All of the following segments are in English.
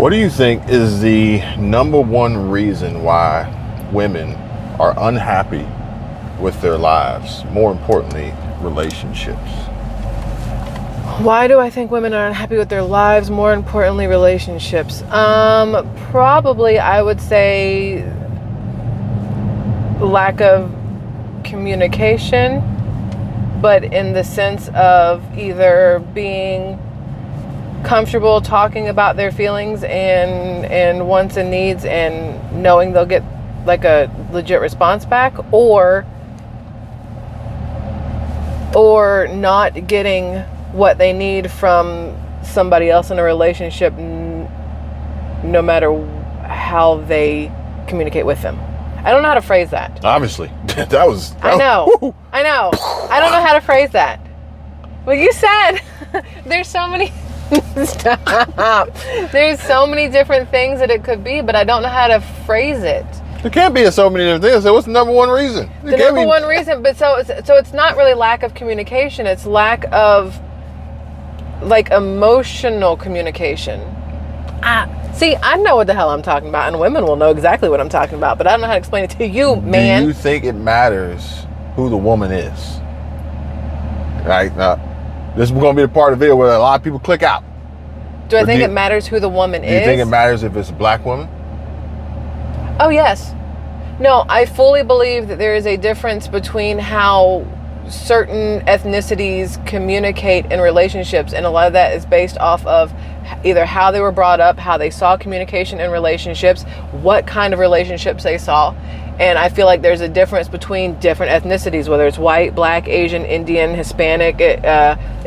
What do you think is the number one reason why women are unhappy with their lives? More importantly, relationships. Why do I think women are unhappy with their lives? More importantly, relationships. Probably I would say lack of communication, but in the sense of either being comfortable talking about their feelings and wants and needs and knowing they'll get like a legit response back, or not getting what they need from somebody else in a relationship, no matter how they communicate with them. I don't know how to phrase that. Obviously. I know. I don't know how to phrase that. Well, you said there's so many stop. There's so many different things that it could be, but I don't know how to phrase it. There can't be so many different things. So what's the number one reason? The number one reason, but so it's not really lack of communication. It's lack of like emotional communication. See, I know what the hell I'm talking about, and women will know exactly what I'm talking about, but I don't know how to explain it to you, man. Do you think it matters who the woman is? Right now, this is going to be the part of the video where a lot of people click out. Do I think it matters who the woman is? Do you think it matters if it's a black woman? Oh, yes. No, I fully believe that there is a difference between how certain ethnicities communicate in relationships, and a lot of that is based off of either how they were brought up, how they saw communication in relationships, what kind of relationships they saw. And I feel like there's a difference between different ethnicities, whether it's white, black, Asian, Indian, Hispanic, it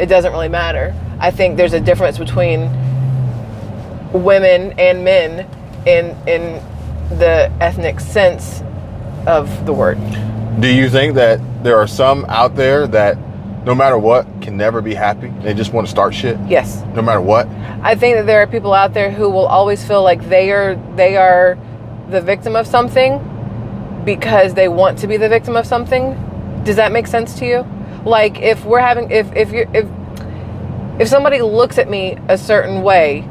doesn't really matter. I think there's a difference between women and men in the ethnic sense of the word. Do you think that there are some out there that no matter what can never be happy? They just want to start shit? Yes. No matter what? I think that there are people out there who will always feel like they are the victim of something because they want to be the victim of something. Does that make sense to you? Like if somebody looks at me a certain way,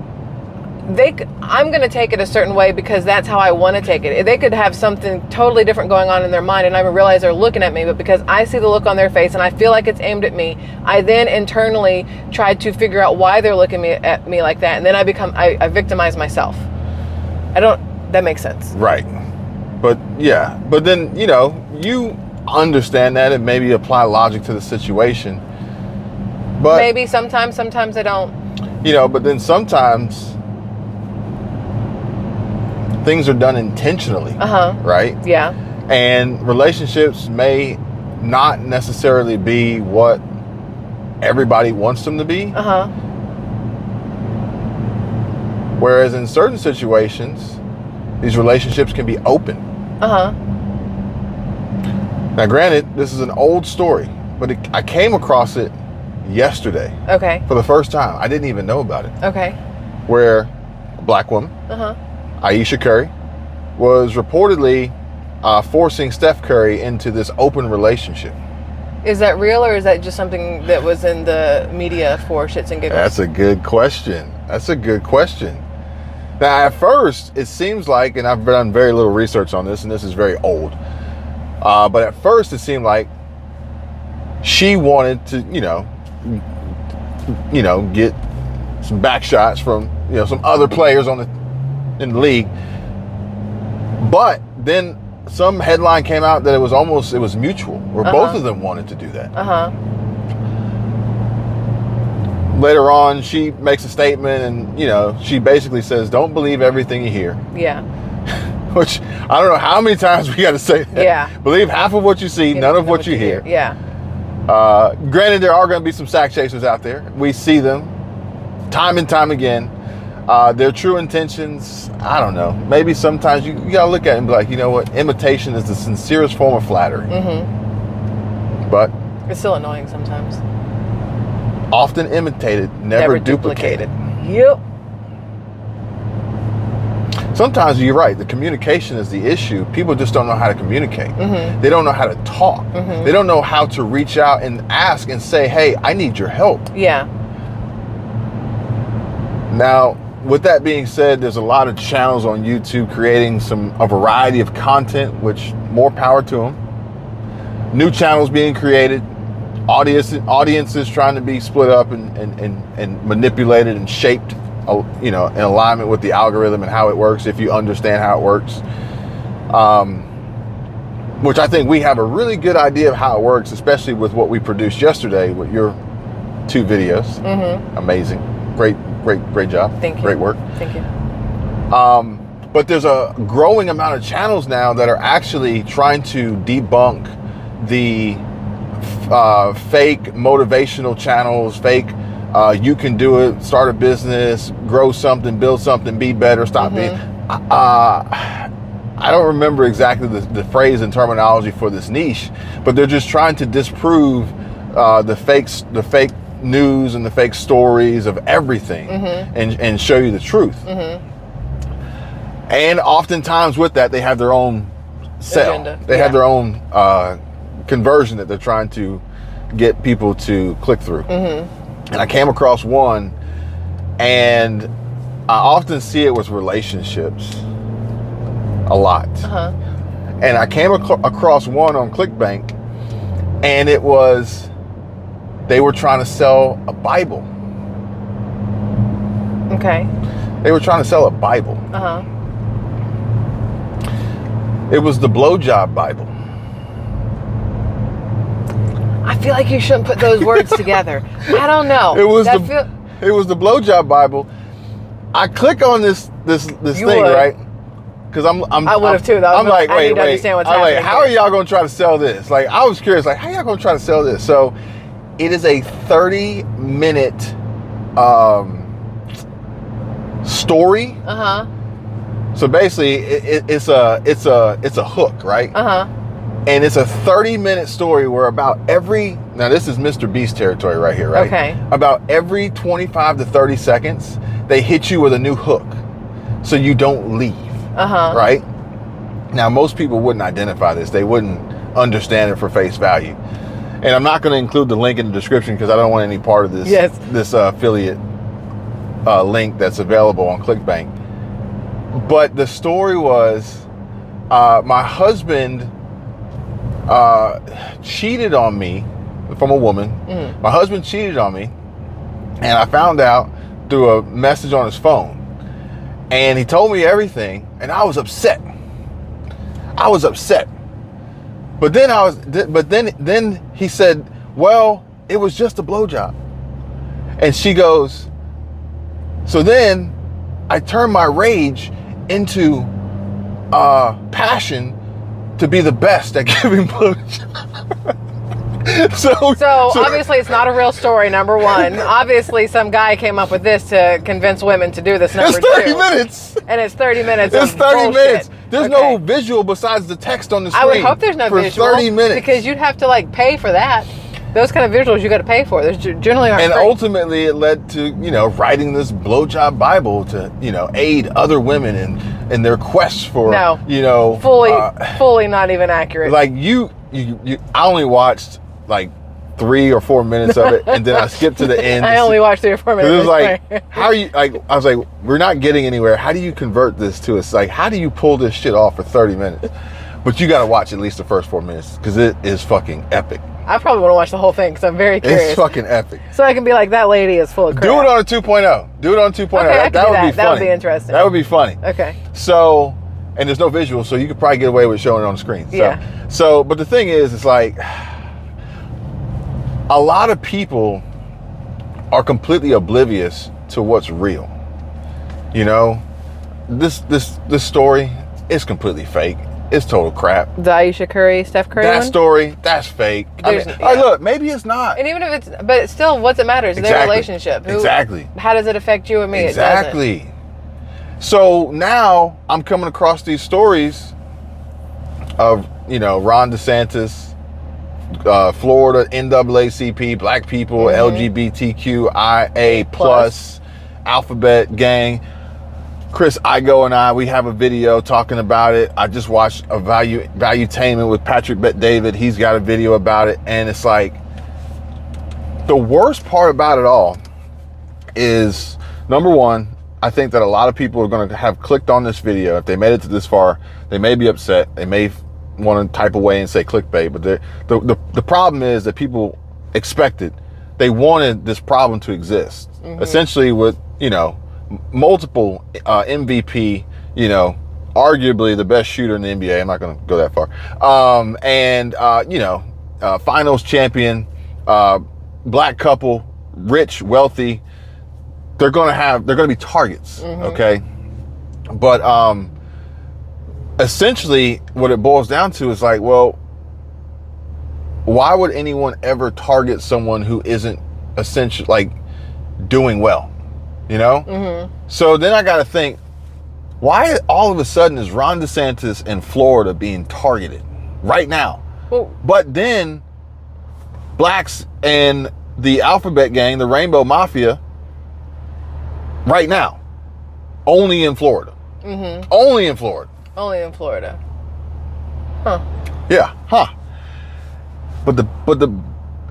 I'm going to take it a certain way because that's how I want to take it. They could have something totally different going on in their mind and I don't realize they're looking at me, but because I see the look on their face and I feel like it's aimed at me, I then internally try to figure out why they're looking at me like that, and then I victimize myself. That makes sense. Right. But yeah, but then, you understand that and maybe apply logic to the situation. But maybe sometimes I don't. But then sometimes things are done intentionally. Right? Yeah. And relationships may not necessarily be what everybody wants them to be. Whereas in certain situations, these relationships can be open. Now, granted, this is an old story, but I came across it yesterday. Okay. For the first time. I didn't even know about it. Okay. Where a black woman, Ayesha Curry, was reportedly forcing Steph Curry into this open relationship. Is that real, or is that just something that was in the media for shits and giggles? That's a good question. Now, at first, it seems like, and I've done very little research on this, and this is very old, but at first it seemed like she wanted to, get some back shots from, some other players in the league. But then some headline came out that it was mutual, where both of them wanted to do that. Later on, she makes a statement and, she basically says, don't believe everything you hear. Yeah. Which, I don't know how many times we got to say that. Yeah. Believe half of what you see, none of what you hear. Yeah. Granted, there are going to be some sack chasers out there. We see them time and time again. Their true intentions, I don't know. Maybe sometimes you got to look at it and be like, you know what? Imitation is the sincerest form of flattery. But it's still annoying sometimes. Often imitated, never duplicated. Yep. Sometimes you're right. The communication is the issue. People just don't know how to communicate. They don't know how to talk. They don't know how to reach out and ask and say, hey, I need your help. Yeah. Now, with that being said, there's a lot of channels on YouTube creating a variety of content, which more power to them. New channels being created, audiences trying to be split up and manipulated and shaped, in alignment with the algorithm and how it works, if you understand how it works. Which I think we have a really good idea of how it works, especially with what we produced yesterday with your 2 videos. Mm-hmm. Amazing. Great job. Thank you. Great work. Thank you. But there's a growing amount of channels now that are actually trying to debunk the fake motivational channels, fake you can do it, start a business, grow something, build something, be better, stop being. I don't remember exactly the phrase and terminology for this niche, but they're just trying to disprove the fake news and the fake stories of everything, and show you the truth. And oftentimes with that, they have their own sell. Agenda. They have their own conversion that they're trying to get people to click through. And I came across one, and I often see it with relationships a lot. And I came across one on ClickBank, and it was, they were trying to sell a Bible. Okay. They were trying to sell a Bible. It was the blowjob Bible. I feel like you shouldn't put those words together. I don't know. It was the blowjob Bible. I click on this thing, right? Because I would have too. Though. I'm like, wait. Understand what's I'm happening like, how are y'all gonna try to sell this? Like, I was curious, like, how y'all gonna try to sell this? So, it is a 30-minute story. So basically, it's a hook, right? And it's a 30-minute story where now this is Mr. Beast territory right here, right? Okay. About every 25 to 30 seconds, they hit you with a new hook, so you don't leave. Right? Now, most people wouldn't identify this. They wouldn't understand it for face value. And I'm not going to include the link in the description because I don't want any part of this this affiliate link that's available on ClickBank. But the story was, my husband cheated on me from a woman. My husband cheated on me, and I found out through a message on his phone. And he told me everything, and I was upset. But then he said, "Well, it was just a blowjob." And she goes, so then I turned my rage into passion to be the best at giving blowjobs. So obviously it's not a real story, number one. Obviously some guy came up with this to convince women to do this, number two. It's 30 minutes. And it's 30 minutes It's of 30 bullshit. minutes. There's no visual besides the text on the screen. I would hope there's no for visual. 30 minutes. Because you'd have to pay for that. Those kind of visuals you got to pay for. There's generally aren't And free. ultimately it led to, writing this blowjob Bible to, aid other women in their quest for, fully not even accurate. Like I only watched 3 or 4 minutes of it, and then I skipped to the end. I only watched 3 or 4 minutes. It was like, how are you, I was like, we're not getting anywhere. How do you convert this to us? Like, how do you pull this shit off for 30 minutes? But you got to watch at least the first 4 minutes because it is fucking epic. I probably want to watch the whole thing because I'm very curious. It's fucking epic. So I can be like, that lady is full of crap. Do it on a 2.0. Do it on 2.0. Okay, that would be funny. That would be interesting. That would be funny. Okay. So, and there's no visual, so you could probably get away with showing it on the screen. So, but the thing is, it's like, a lot of people are completely oblivious to what's real. This story is completely fake. It's total crap. The Aisha Curry, Steph Curry That one? story, that's fake. Look, maybe it's not. And even if but it's still, what's it matter is their relationship. Exactly. How does it affect you and me? Exactly. It doesn't. So now I'm coming across these stories of, Ron DeSantis, Florida, NAACP, black people, LGBTQIA plus, Alphabet Gang. Chris Igo and we have a video talking about it. I just watched a Valuetainment with Patrick Bet-David. He's got a video about it. And it's like, the worst part about it all is, number one, I think that a lot of people are going to have clicked on this video. If they made it to this far, they may be upset. They may want to type away and say clickbait. But the problem is that people expected, they wanted this problem to exist. Essentially with, you know, multiple MVP, you know, arguably the best shooter in the NBA. I'm not going to go that far. You know, finals champion, black couple, rich, wealthy. They're going to be targets. Okay. But essentially what it boils down to is like, well, why would anyone ever target someone who isn't essentially like doing well, you know? So then I got to think, why all of a sudden is Ron DeSantis in Florida being targeted right now? Well, but then blacks and the Alphabet Gang, the Rainbow Mafia, right now, only in Florida. Only in Florida. Only in Florida. Huh. Yeah. Huh. But the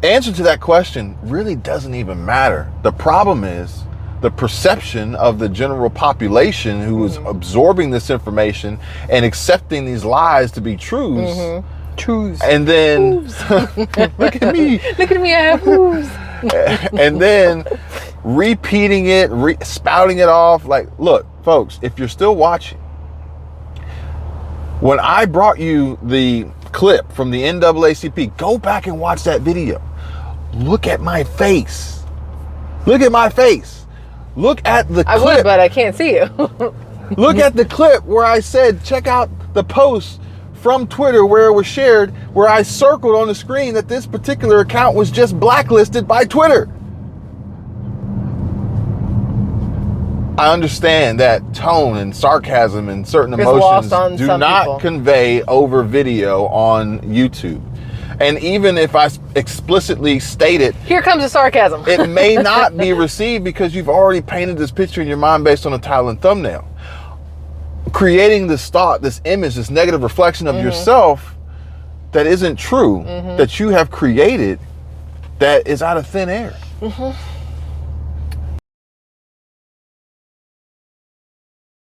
answer to that question really doesn't even matter. The problem is the perception of the general population who is absorbing this information and accepting these lies to be truths. Truths. And then look at me. Look at me, I have moves. And then repeating it, spouting it off. Like, look, folks, if you're still watching, when I brought you the clip from the NAACP, go back and watch that video. Look at my face. Look at my face. Look at the clip. I would, but I can't see you. Look at the clip where I said, check out the post from Twitter where it was shared, where I circled on the screen that this particular account was just blacklisted by Twitter. I understand that tone and sarcasm and certain emotions do not convey over video on YouTube. And even if I explicitly state it, here comes the sarcasm. it may not be received because you've already painted this picture in your mind based on a title and thumbnail. Creating this thought, this image, this negative reflection of yourself that isn't true, that you have created, that is out of thin air.